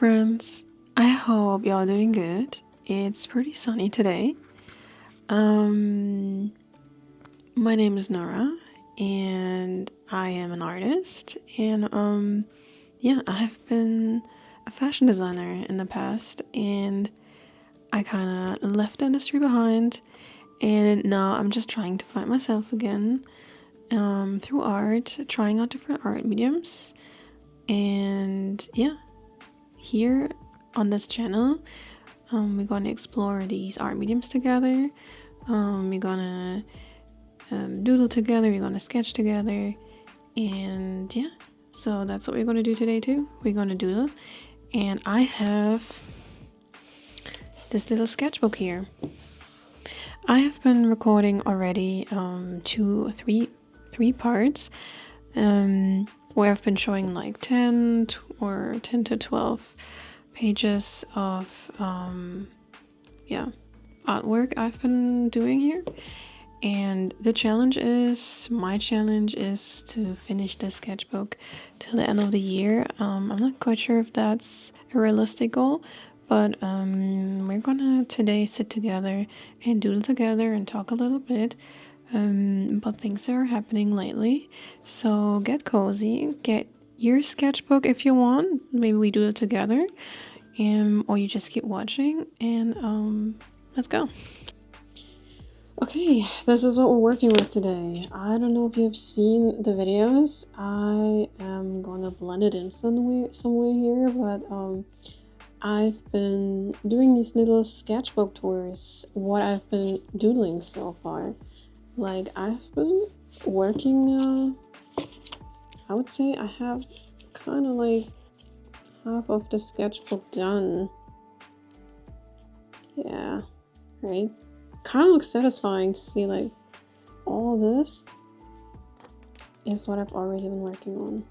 friends. I hope y'all doing good. It's pretty sunny today. Um, my name is Nora, and I am an artist. And yeah, I have been a fashion designer in the past, and I kind of left the industry behind, and now I'm just trying to find myself again through art, trying out different art mediums, and yeah, here on this channel. We're gonna explore these art mediums together. We're gonna doodle together. We're gonna sketch together, and yeah. So that's what we're gonna do today too. We're gonna doodle, and I have this little sketchbook here. I have been recording already three parts, where I've been showing like 10 to 12 pages of artwork I've been doing here. And my challenge is to finish the sketchbook till the end of the year. I'm not quite sure if that's a realistic goal, but we're gonna today sit together and doodle together and talk a little bit about things that are happening lately. So get cozy, get your sketchbook if you want. Maybe we do it together, or you just keep watching, and let's go. Okay, this is what we're working with today. I don't know if you've seen the videos. I am gonna blend it in somewhere here, but I've been doing these little sketchbook tours, what I've been doodling so far. Like, I've been working, I would say I have kind of like half of the sketchbook done. Yeah, right? Kind of looks satisfying to see like all this is what I've already been working on.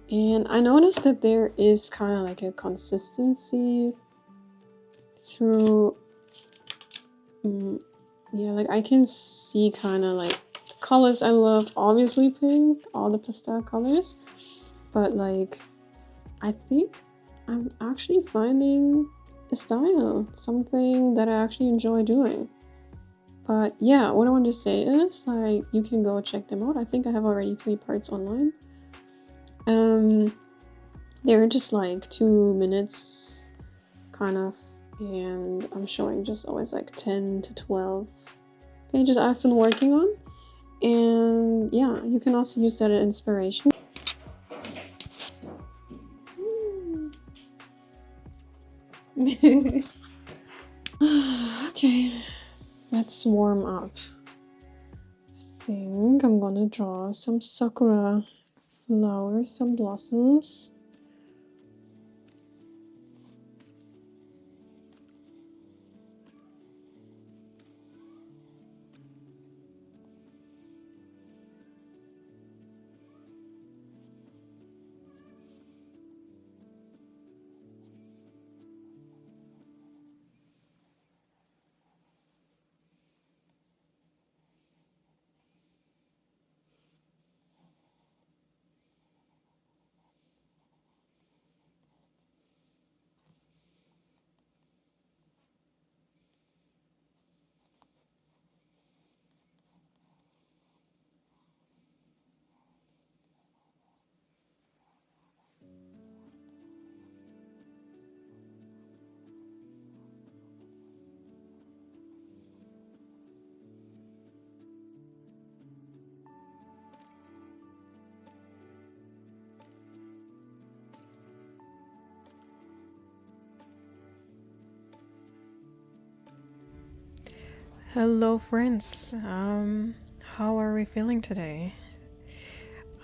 And I noticed that there is kind of like a consistency through yeah, like I can see kind of like the colors I love, obviously pink, all the pastel colors, but like I think I'm actually finding a style, something that I actually enjoy doing. But yeah, what I want to say is like you can go check them out. I think I have already 3 parts online. They're just like 2 minutes kind of, and I'm showing just always like 10 to 12 pages I've been working on. And yeah, you can also use that as inspiration. Okay, let's warm up. I think I'm gonna draw some sakura flowers, some blossoms. Hello friends, how are we feeling today?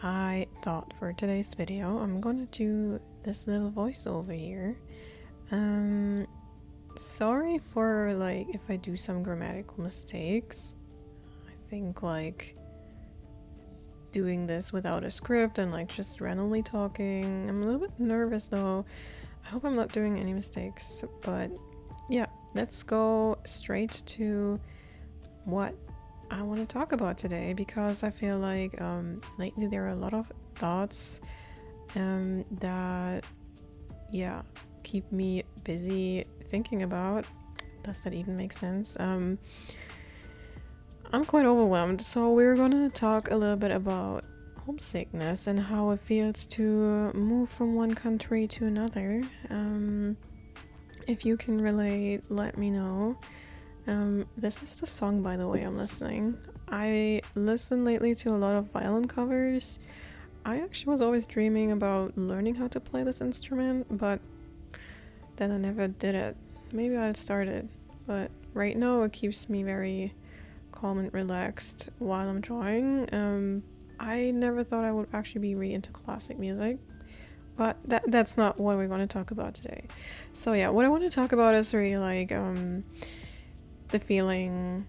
I thought for today's video I'm gonna do this little voiceover here. Sorry for like if I do some grammatical mistakes. I think like doing this without a script and like just randomly talking. I'm a little bit nervous though. I hope I'm not doing any mistakes, but yeah, let's go straight to what I want to talk about today, because I feel like lately there are a lot of thoughts that yeah, keep me busy thinking about. Does that even make sense? I'm quite overwhelmed, so we're gonna talk a little bit about homesickness and how it feels to move from one country to another. If you can relate, let me know. This is the song, by the way, I'm listening. I listen lately to a lot of violin covers. I actually was always dreaming about learning how to play this instrument, but then I never did it. Maybe I'll start it, but right now it keeps me very calm and relaxed while I'm drawing. I never thought I would actually be really into classic music, but that's not what we're going to talk about today. So yeah, what I want to talk about is really like the feeling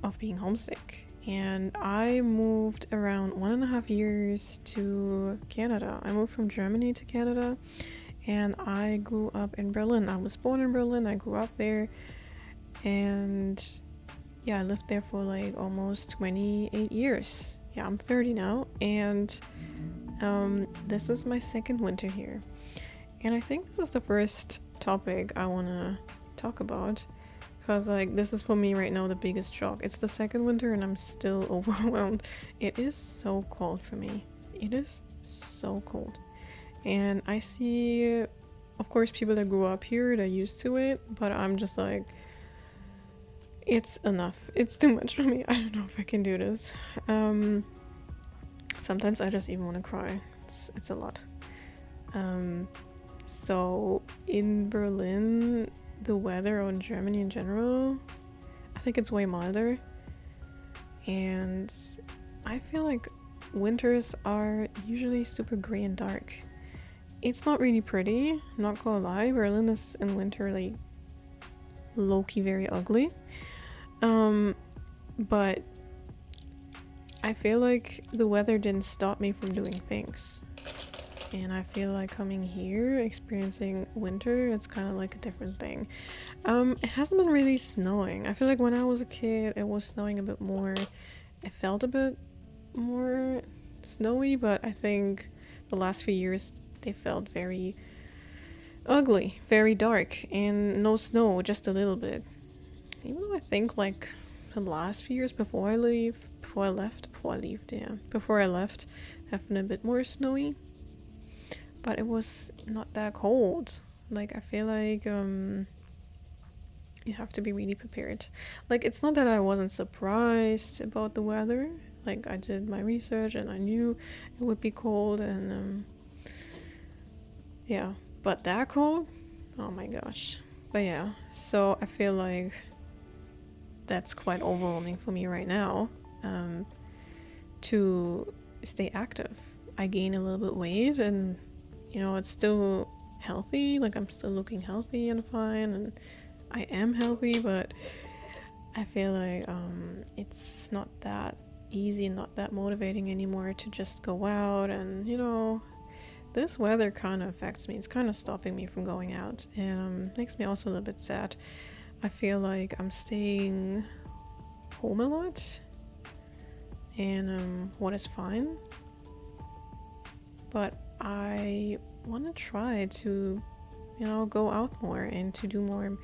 of being homesick. And I moved around 1.5 years to Canada. I moved from Germany to Canada, and I grew up in Berlin. I was born in Berlin, I grew up there, and yeah, I lived there for like almost 28 years. Yeah, I'm 30 now, and this is my second winter here. And I think this is the first topic I want to talk about, because like this is for me right now the biggest shock. It's the second winter and I'm still overwhelmed. It is so cold for me. It is so cold. And I see, of course, people that grew up here, they're used to it, but I'm just like, it's enough. It's too much for me. I don't know if I can do this. Sometimes I just even want to cry. It's a lot. So in Berlin, the weather, or in Germany in general, I think it's way milder. And I feel like winters are usually super gray and dark. It's not really pretty, not gonna lie. Berlin is in winter like low-key very ugly. But I feel like the weather didn't stop me from doing things. And I feel like coming here, experiencing winter, it's kind of like a different thing. It hasn't been really snowing. I feel like when I was a kid, it was snowing a bit more. It felt a bit more snowy, but I think the last few years, they felt very ugly, very dark, and no snow, just a little bit. Even though I think like the last few years before I left, have been a bit more snowy. But it was not that cold. Like, I feel like you have to be really prepared. Like, it's not that I wasn't surprised about the weather. Like, I did my research and I knew it would be cold, and yeah. But that cold? Oh my gosh. But yeah, so I feel like that's quite overwhelming for me right now, to stay active. I gained a little bit weight, and you know, it's still healthy. Like, I'm still looking healthy and fine, and I am healthy, but I feel like it's not that easy and not that motivating anymore to just go out. And you know, this weather kind of affects me. It's kind of stopping me from going out, and makes me also a little bit sad. I feel like I'm staying home a lot, and what is fine, but I want to try to, you know, go out more and to do more,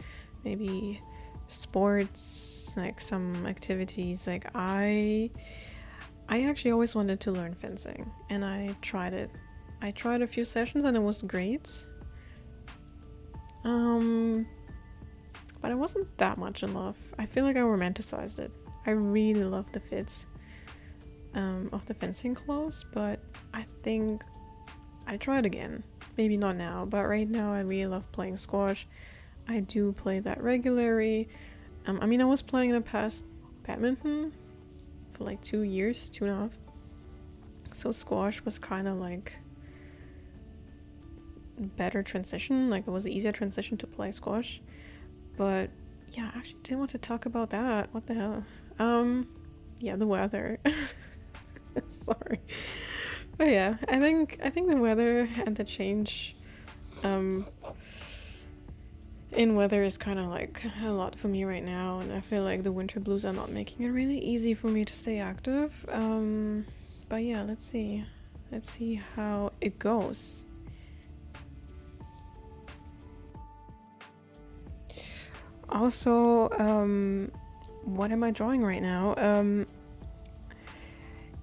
maybe sports, like some activities. Like I actually always wanted to learn fencing, and I tried it. I tried a few sessions and it was great. But I wasn't that much in love. I feel like I romanticized it. I really loved the fits of the fencing clothes, but I think I try it again. Maybe not now, but right now I really love playing squash. I do play that regularly. I mean, I was playing in the past badminton for like 2 years, 2.5. So squash was kind of like better transition. Like, it was an easier transition to play squash. But yeah, I actually didn't want to talk about that. What the hell? Yeah, the weather. Sorry. But yeah, I think the weather and the change in weather is kind of like a lot for me right now, and I feel like the winter blues are not making it really easy for me to stay active. But yeah, let's see how it goes. Also, what am I drawing right now?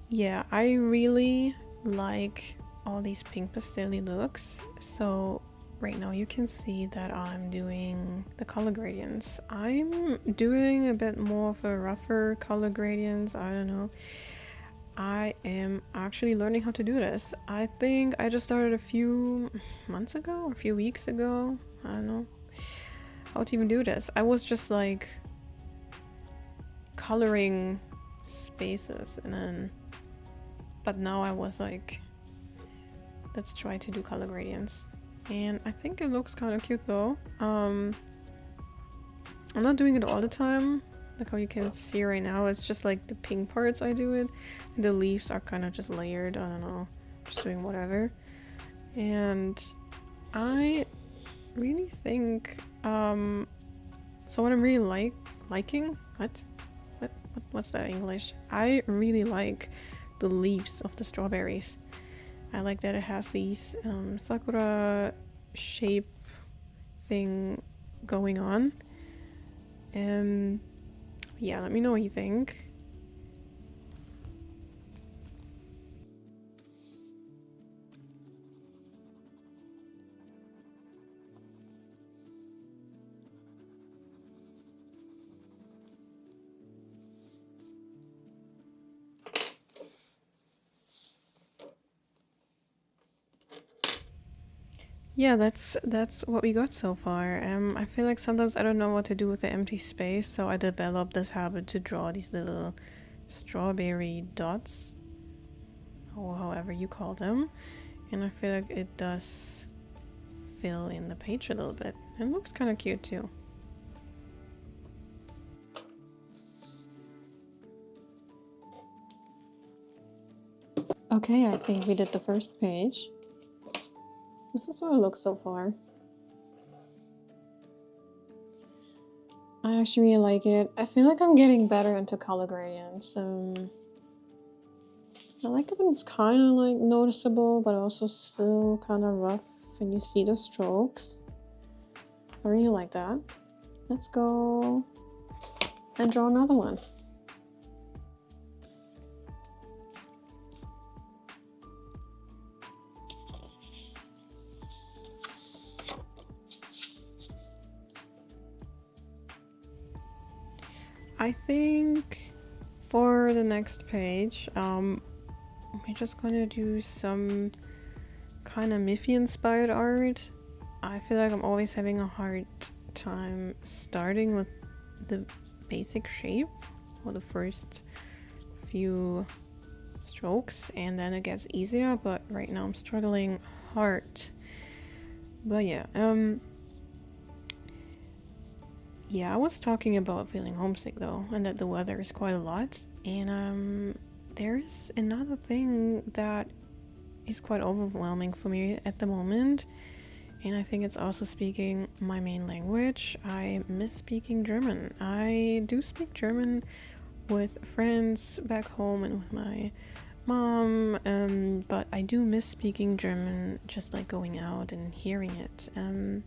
Yeah, I really like all these pink pastel looks. So right now you can see that I'm doing the color gradients. I'm doing a bit more of a rougher color gradients. I don't know. I am actually learning how to do this. I think I just started a few months ago, or a few weeks ago. I don't know how to even do this. I was just like coloring spaces and then, but now I was like, let's try to do color gradients. And I think it looks kind of cute though. I'm not doing it all the time. Like how you can see right now, it's just like the pink parts I do it. And the leaves are kind of just layered, I don't know. Just doing whatever. And I really think, so what I'm really liking, what's that English? I really like the leaves of the strawberries. I like that it has these sakura shape thing going on. Yeah, let me know what you think. Yeah, that's what we got so far. I feel like sometimes I don't know what to do with the empty space, so I developed this habit to draw these little strawberry dots, or however you call them, and I feel like it does fill in the page a little bit. It looks kind of cute too. Okay, I think we did the first page. This is what it looks so far. I actually really like it. I feel like I'm getting better into color gradients. I like it when it's kind of like noticeable, but also still kind of rough, and you see the strokes. I really like that. Let's go and draw another one. I think for the next page, we're just gonna do some kind of Miffy inspired art. I feel like I'm always having a hard time starting with the basic shape or the first few strokes, and then it gets easier, but right now I'm struggling hard. But yeah, yeah, I was talking about feeling homesick though, and that the weather is quite a lot. And there's another thing that is quite overwhelming for me at the moment, and I think it's also speaking my main language. I miss speaking German. I do speak German with friends back home and with my mom, but I do miss speaking German, just like going out and hearing it. And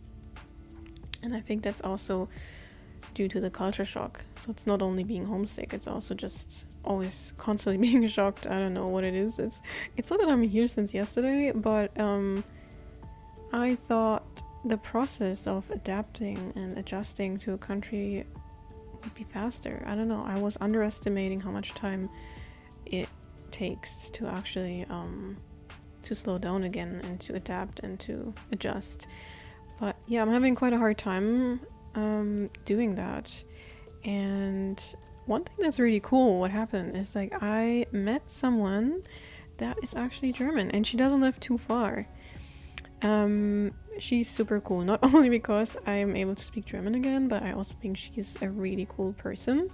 I think that's also due to the culture shock. So it's not only being homesick, it's also just always constantly being shocked. I don't know what it is. It's not that I'm here since yesterday, but I thought the process of adapting and adjusting to a country would be faster. I don't know. I was underestimating how much time it takes to actually to slow down again and to adapt and to adjust. But yeah, I'm having quite a hard time doing that. And one thing that's really cool, what happened is like I met someone that is actually German, and she doesn't live too far. She's super cool, not only because I'm able to speak German again, but I also think she's a really cool person.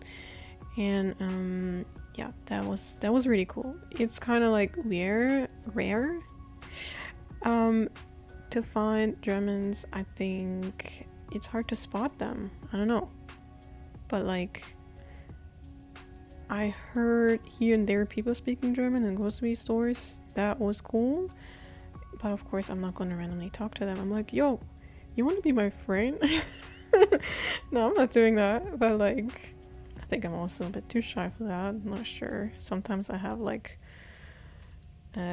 And yeah, that was really cool. It's kind of like rare to find Germans. I think it's hard to spot them. I don't know, but like I heard here and there people speaking German in grocery stores. That was cool, but of course I'm not going to randomly talk to them. I'm like, yo, you want to be my friend? No, I'm not doing that. But like, I think I'm also a bit too shy for that. I'm not sure. Sometimes I have like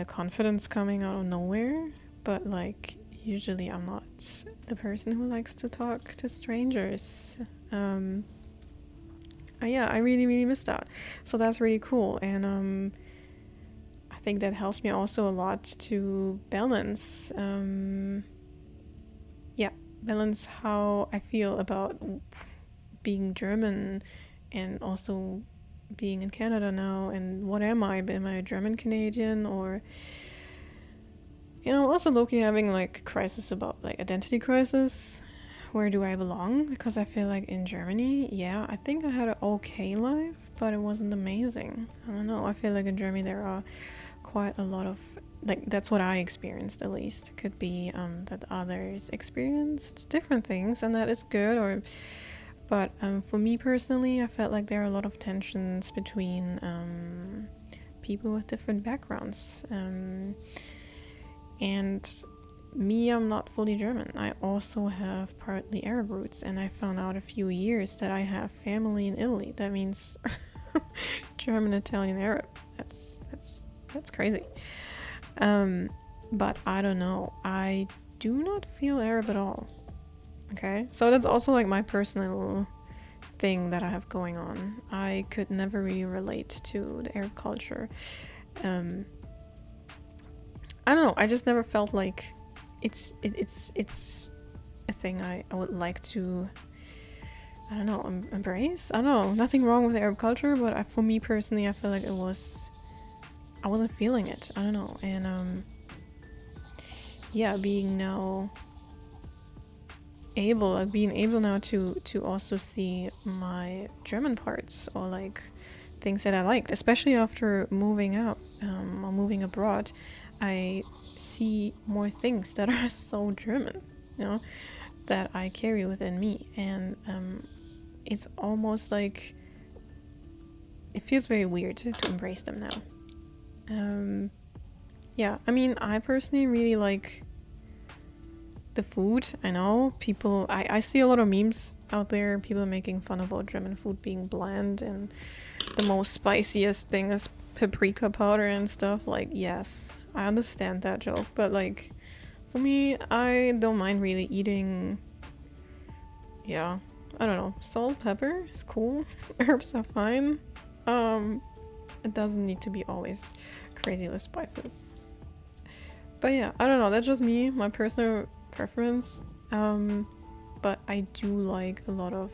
confidence coming out of nowhere, but like usually I'm not the person who likes to talk to strangers. Yeah, I really really miss that. So that's really cool, and I think that helps me also a lot to balance. Yeah, balance how I feel about being German and also being in Canada now. And what am I? Am I a German Canadian, or also low-key having like crisis about like identity crisis. Where do I belong? Because I feel like in Germany, yeah, I think I had an okay life, but it wasn't amazing. I don't know. I feel like in Germany there are quite a lot of, like, that's what I experienced at least. Could be that others experienced different things, and that is good. But for me personally, I felt like there are a lot of tensions between people with different backgrounds. And me, I'm not fully German. I also have partly Arab roots, and I found out a few years that I have family in Italy. That means German, Italian, Arab. That's crazy. But I don't know. I do not feel Arab at all. Okay, so that's also like my personal thing that I have going on. I could never really relate to the Arab culture. I don't know. I just never felt like it's a thing I would like to, I don't know, embrace. I don't know. Nothing wrong with Arab culture, but for me personally, I feel like I wasn't feeling it. I don't know. And yeah, being able now to also see my German parts, or like things that I liked, especially after moving out or moving abroad. I see more things that are so German, that I carry within me, and it's almost like it feels very weird to embrace them now. Yeah, I mean, I personally really like the food. I know people, I see a lot of memes out there, people making fun about German food being bland and the most spiciest thing is paprika powder and stuff. Like, yes, I understand that joke, but like, for me, I don't mind really eating, yeah, I don't know, salt, pepper is cool, herbs are fine. It doesn't need to be always crazy with spices. But yeah, I don't know, that's just me, my personal preference. But I do like a lot of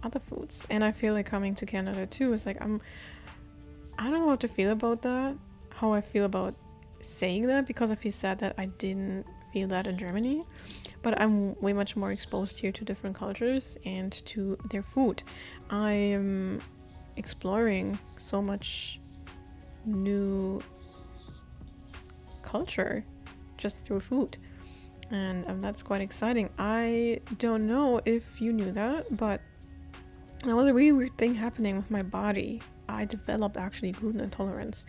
other foods, and I feel like coming to Canada too is like, I don't know how to feel about that, how I feel about saying that, because I feel sad that I didn't feel that in Germany, but I'm way much more exposed here to different cultures and to their food. I am exploring so much new culture just through food, and that's quite exciting. I don't know if you knew that, but there was a really weird thing happening with my body. I developed actually gluten intolerance,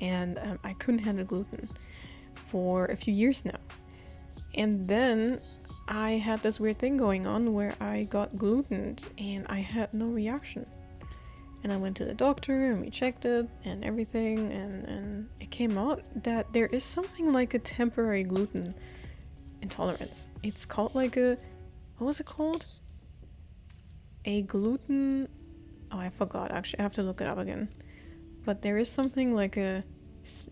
and I couldn't handle gluten for a few years now. And then I had this weird thing going on where I got gluten and I had no reaction. And I went to the doctor and we checked it and everything, and it came out that there is something like a temporary gluten intolerance. It's called like what was it called? A gluten, oh, I forgot, actually I have to look it up again. But there is something like a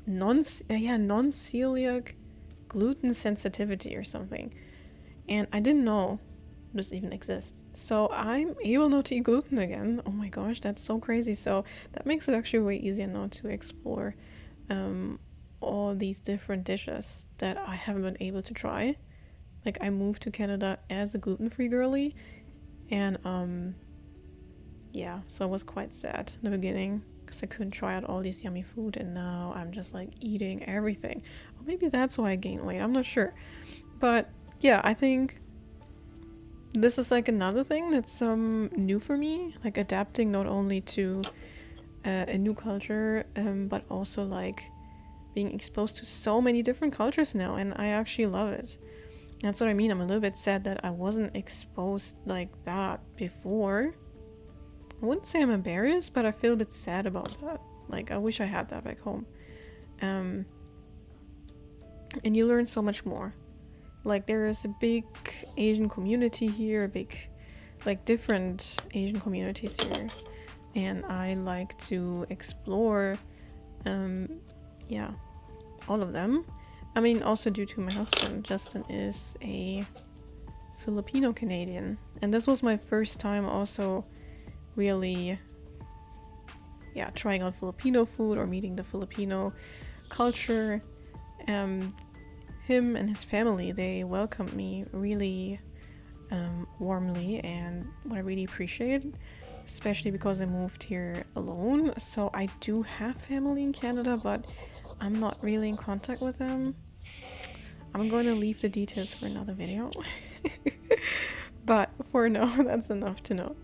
non-celiac gluten sensitivity or something, and I didn't know this even exists. So I'm able now to eat gluten again. Oh my gosh, that's so crazy. So that makes it actually way easier now to explore all these different dishes that I haven't been able to try. Like, I moved to Canada as a gluten-free girly, and yeah, so it was quite sad in the beginning because I couldn't try out all these yummy food, and now I'm just like eating everything. Or maybe that's why I gained weight, I'm not sure. But yeah, I think this is like another thing that's new for me, like adapting not only to a new culture, but also like being exposed to so many different cultures now, and I actually love it. That's what I mean. I'm a little bit sad that I wasn't exposed like that before. I wouldn't say I'm embarrassed, but I feel a bit sad about that. Like, I wish I had that back home. And you learn so much more. Like, there is a big Asian community here, like different Asian communities here. And I like to explore, yeah, all of them. I mean, also due to my husband, Justin is a Filipino Canadian. And this was my first time also really, yeah, trying out Filipino food or meeting the Filipino culture. Him and his family, they welcomed me really warmly, and what I really appreciate, especially because I moved here alone. So I do have family in Canada, but I'm not really in contact with them. I'm going to leave the details for another video. But for now, that's enough to know.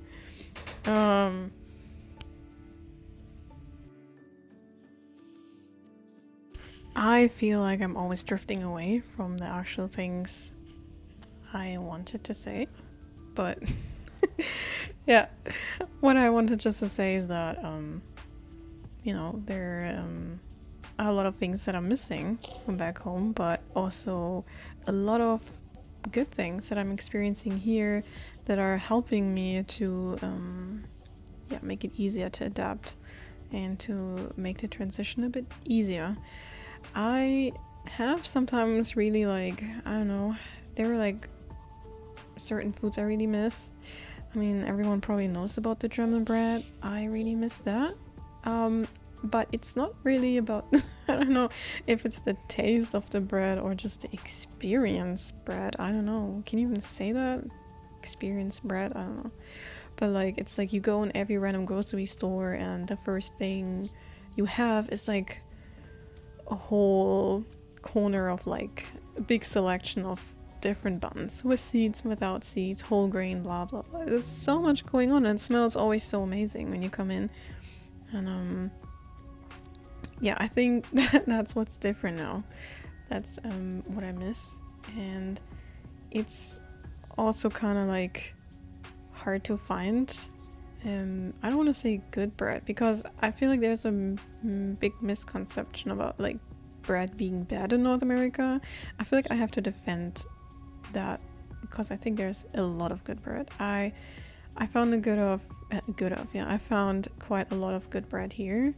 I feel like I'm always drifting away from the actual things I wanted to say. But yeah, what I wanted just to say is that, you know, there are a lot of things that I'm missing from back home, but also a lot of good things that I'm experiencing here that are helping me to, yeah, make it easier to adapt and to make the transition a bit easier. I have sometimes really, like, I don't know, there are like certain foods I really miss. I mean, everyone probably knows about the German bread. I really miss that. But it's not really about, I don't know if it's the taste of the bread or just the experience bread. I don't know. Can you even say that? Experience bread? I don't know. But like, it's like you go in every random grocery store and the first thing you have is like a whole corner of like a big selection of different buns with seeds, without seeds, whole grain, blah blah blah. There's so much going on and it smells always so amazing when you come in. And yeah, I think that's what's different now. That's what I miss. And it's also kind of like hard to find. I don't want to say good bread, because I feel like there's a big misconception about like bread being bad in North America. I feel like I have to defend that, because I think there's a lot of good bread. I found I found quite a lot of good bread here.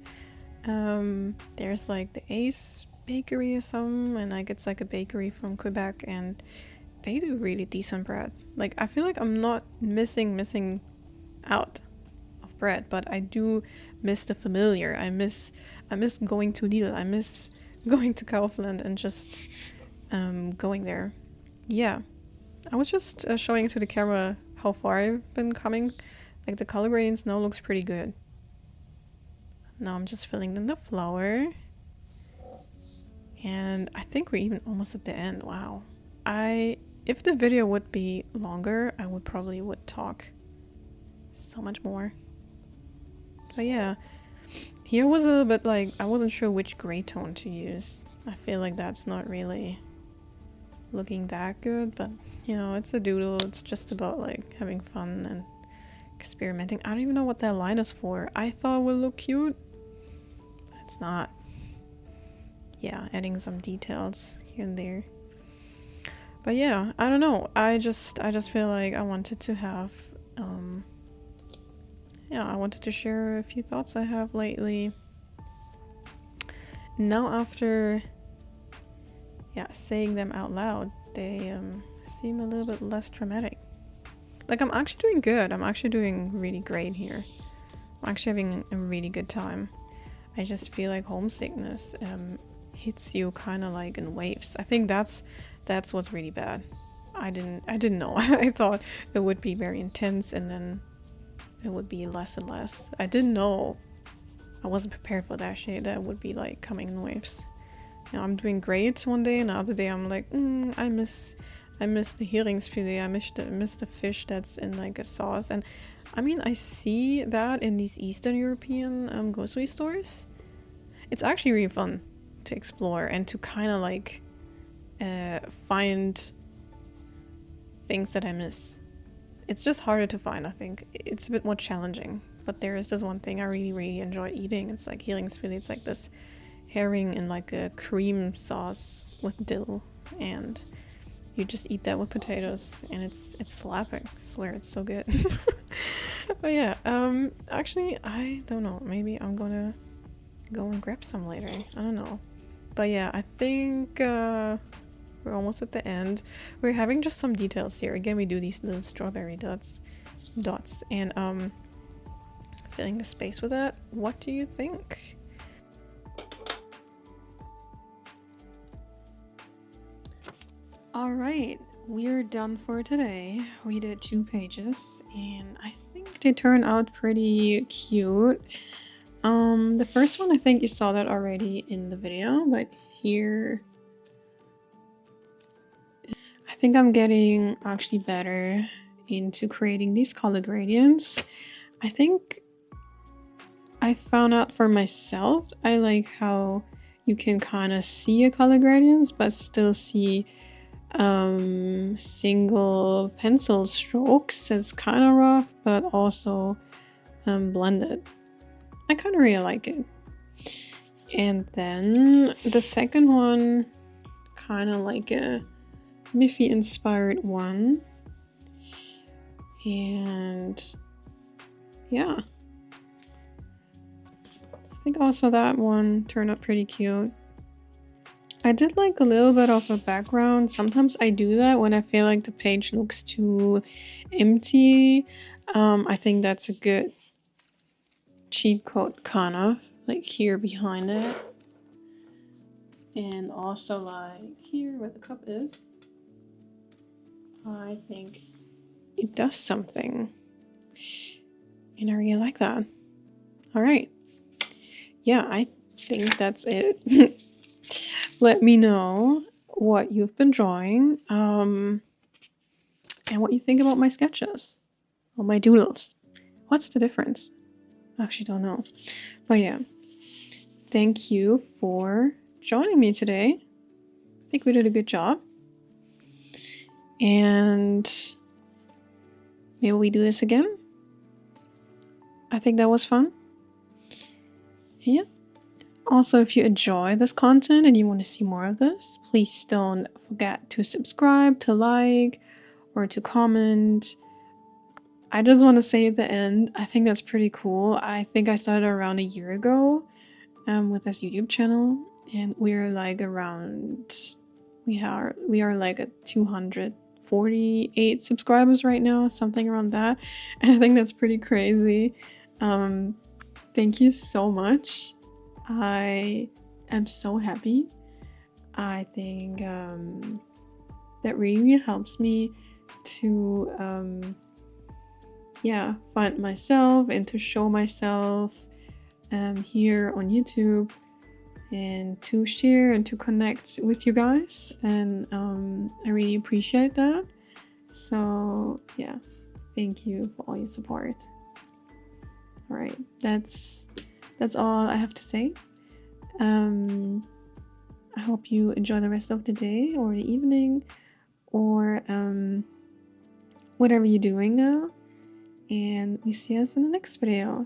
There's like the Ace Bakery or something, and like it's like a bakery from Quebec, and they do really decent bread. Like, I feel like I'm not missing out of bread, but I do miss the familiar. I miss going to Lidl. I miss going to Kaufland and just going there. Yeah, I was just showing to the camera how far I've been coming. Like, the color gradients now looks pretty good. Now I'm just filling in the flour. And I think we're even almost at the end. Wow. If the video would be longer, I would talk so much more. But yeah, here was a little bit like, I wasn't sure which gray tone to use. I feel like that's not really looking that good, but you know, it's a doodle. It's just about like having fun and experimenting. I don't even know what that line is for. I thought it would look cute, but it's not. Yeah, adding some details here and there. But yeah, I don't know. I just feel like I wanted to have I wanted to share a few thoughts I have lately. Now after saying them out loud, they seem a little bit less dramatic. Like, I'm actually doing good. I'm actually doing really great here. I'm actually having a really good time. I just feel like homesickness hits you kind of like in waves. I think that's what's really bad. I didn't know. I thought it would be very intense and then it would be less and less. I didn't know. I wasn't prepared for that shit. That would be like coming in waves. You know, I'm doing great one day, and the other day I'm like, I miss the Heringsfilet. I miss the fish that's in like a sauce. And I mean, I see that in these Eastern European grocery stores. It's actually really fun to explore and to kind of like find things that I miss. It's just harder to find, I think. It's a bit more challenging. But there is this one thing I really, really enjoy eating. It's like healing spilly. It's like this herring in like a cream sauce with dill, and you just eat that with potatoes, and it's slapping. I swear, it's so good. But yeah, actually, I don't know. Maybe I'm gonna go and grab some later. I don't know. But yeah, I think we're almost at the end. We're having just some details here. Again, we do these little strawberry dots, and filling the space with that. What do you think? All right, we're done for today. We did 2 pages, and I think they turned out pretty cute. The first one, I think you saw that already in the video, but here I think I'm getting actually better into creating these color gradients. I think I found out for myself, I like how you can kind of see a color gradients but still see single pencil strokes. It's kind of rough but also blended. I kind of really like it. And then the second one, kind of like a Miffy inspired one, and yeah, I think also that one turned out pretty cute. I did like a little bit of a background. Sometimes I do that when I feel like the page looks too empty. I think that's a good cheat code, kind of like here behind it, and also like here where the cup is. I think it does something, and I really like that. All right, yeah, I think that's it. Let me know what you've been drawing, and what you think about my sketches or my doodles. What's the difference? I actually don't know. But yeah, thank you for joining me today. I think we did a good job. And maybe we do this again. I think that was fun. Yeah. Also, if you enjoy this content and you want to see more of this, please don't forget to subscribe, to like, or to comment. I just want to say at the end, I think that's pretty cool. I think I started around a year ago with this YouTube channel, and we're like around, we are like at 248 subscribers right now, something around that. And I think that's pretty crazy. Thank you so much. I am so happy. I think that really helps me to yeah, find myself and to show myself here on YouTube, and to share and to connect with you guys, and I really appreciate that. So yeah, thank you for all your support. All right, that's all I have to say. I hope you enjoy the rest of the day or the evening, or whatever you're doing now, and we see us in the next video.